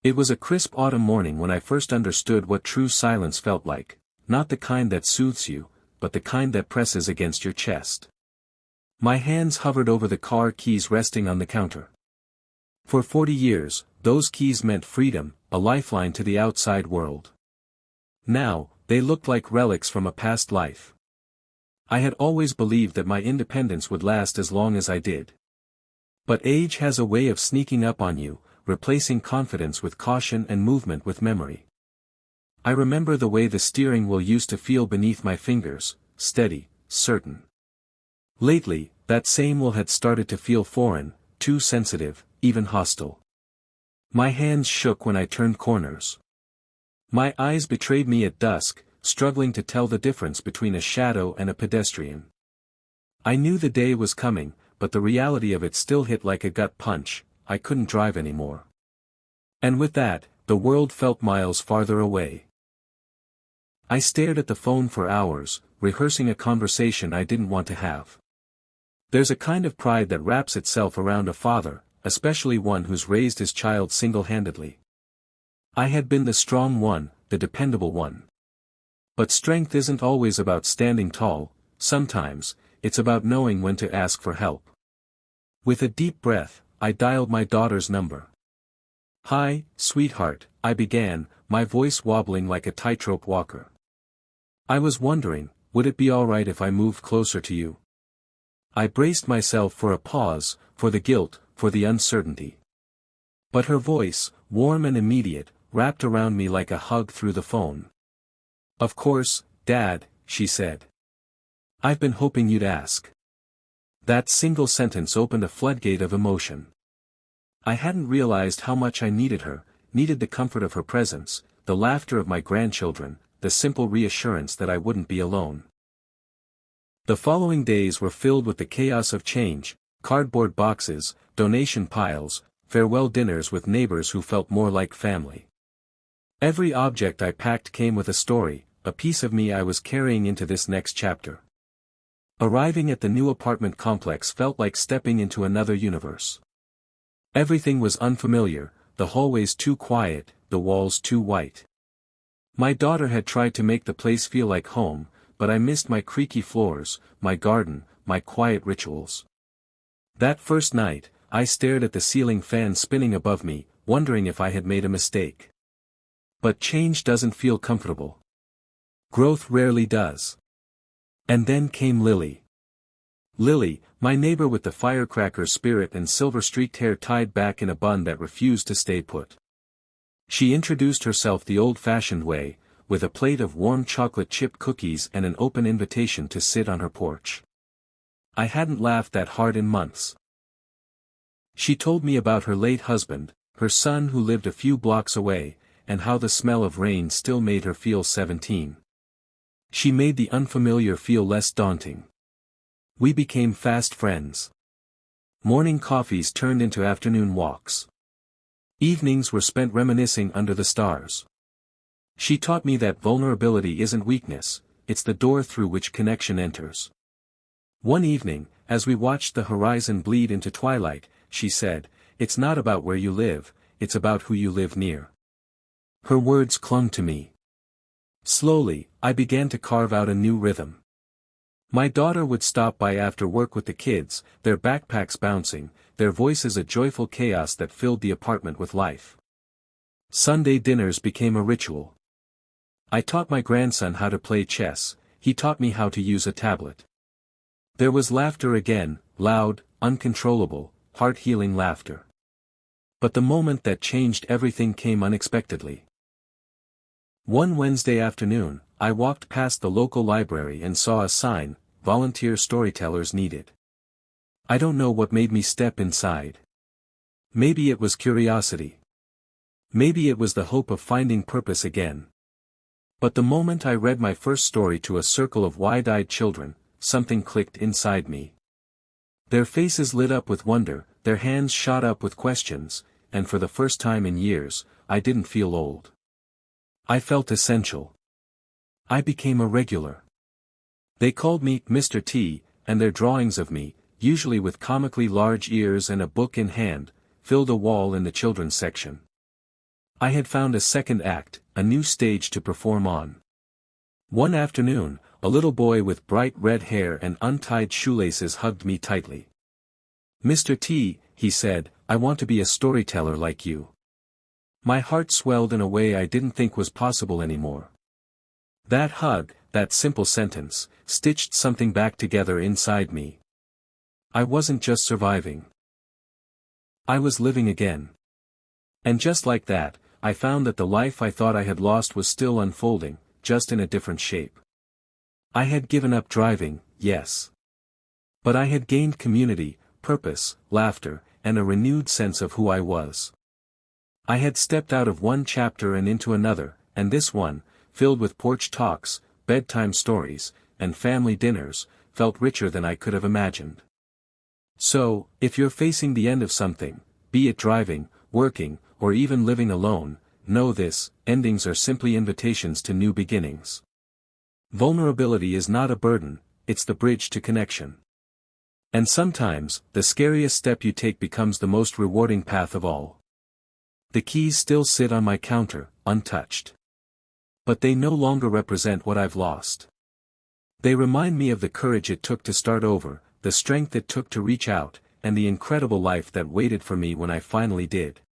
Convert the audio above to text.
It was a crisp autumn morning when I first understood what true silence felt like, not the kind that soothes you, but the kind that presses against your chest. My hands hovered over the car keys resting on the counter. For 40 years, those keys meant freedom, a lifeline to the outside world. Now, they looked like relics from a past life. I had always believed that my independence would last as long as I did. But age has a way of sneaking up on you, replacing confidence with caution and movement with memory. I remember the way the steering wheel used to feel beneath my fingers, steady, certain. Lately, that same wheel had started to feel foreign, too sensitive, even hostile. My hands shook when I turned corners. My eyes betrayed me at dusk, struggling to tell the difference between a shadow and a pedestrian. I knew the day was coming, but the reality of it still hit like a gut punch. I couldn't drive anymore. And with that, the world felt miles farther away. I stared at the phone for hours, rehearsing a conversation I didn't want to have. There's a kind of pride that wraps itself around a father, especially one who's raised his child single-handedly. I had been the strong one, the dependable one. But strength isn't always about standing tall, sometimes, it's about knowing when to ask for help. With a deep breath, I dialed my daughter's number. "Hi, sweetheart," I began, my voice wobbling like a tightrope walker. "I was wondering, would it be alright if I moved closer to you?" I braced myself for a pause, for the guilt, for the uncertainty. But her voice, warm and immediate, wrapped around me like a hug through the phone. "Of course, Dad," she said. "I've been hoping you'd ask." That single sentence opened a floodgate of emotion. I hadn't realized how much I needed her, needed the comfort of her presence, the laughter of my grandchildren, the simple reassurance that I wouldn't be alone. The following days were filled with the chaos of change, cardboard boxes, donation piles, farewell dinners with neighbors who felt more like family. Every object I packed came with a story, a piece of me I was carrying into this next chapter. Arriving at the new apartment complex felt like stepping into another universe. Everything was unfamiliar, the hallways too quiet, the walls too white. My daughter had tried to make the place feel like home, but I missed my creaky floors, my garden, my quiet rituals. That first night, I stared at the ceiling fan spinning above me, wondering if I had made a mistake. But change doesn't feel comfortable. Growth rarely does. And then came Lily. Lily, my neighbor with the firecracker spirit and silver-streaked hair tied back in a bun that refused to stay put. She introduced herself the old-fashioned way, with a plate of warm chocolate chip cookies and an open invitation to sit on her porch. I hadn't laughed that hard in months. She told me about her late husband, her son who lived a few blocks away, and how the smell of rain still made her feel 17. She made the unfamiliar feel less daunting. We became fast friends. Morning coffees turned into afternoon walks. Evenings were spent reminiscing under the stars. She taught me that vulnerability isn't weakness, it's the door through which connection enters. One evening, as we watched the horizon bleed into twilight, she said, "It's not about where you live, it's about who you live near." Her words clung to me. Slowly, I began to carve out a new rhythm. My daughter would stop by after work with the kids, their backpacks bouncing, their voices a joyful chaos that filled the apartment with life. Sunday dinners became a ritual. I taught my grandson how to play chess, he taught me how to use a tablet. There was laughter again, loud, uncontrollable, heart-healing laughter. But the moment that changed everything came unexpectedly. One Wednesday afternoon, I walked past the local library and saw a sign, "Volunteer Storytellers Needed." I don't know what made me step inside. Maybe it was curiosity. Maybe it was the hope of finding purpose again. But the moment I read my first story to a circle of wide-eyed children, something clicked inside me. Their faces lit up with wonder, their hands shot up with questions, and for the first time in years, I didn't feel old. I felt essential. I became a regular. They called me Mr. T, and their drawings of me, usually with comically large ears and a book in hand, filled a wall in the children's section. I had found a second act, a new stage to perform on. One afternoon, a little boy with bright red hair and untied shoelaces hugged me tightly. "Mr. T," he said, "I want to be a storyteller like you." My heart swelled in a way I didn't think was possible anymore. That hug, that simple sentence, stitched something back together inside me. I wasn't just surviving. I was living again. And just like that, I found that the life I thought I had lost was still unfolding, just in a different shape. I had given up driving, yes. But I had gained community, purpose, laughter, and a renewed sense of who I was. I had stepped out of one chapter and into another, and this one, filled with porch talks, bedtime stories, and family dinners, felt richer than I could have imagined. So, if you're facing the end of something, be it driving, working, or even living alone, know this: endings are simply invitations to new beginnings. Vulnerability is not a burden, it's the bridge to connection. And sometimes, the scariest step you take becomes the most rewarding path of all. The keys still sit on my counter, untouched. But they no longer represent what I've lost. They remind me of the courage it took to start over, the strength it took to reach out, and the incredible life that waited for me when I finally did.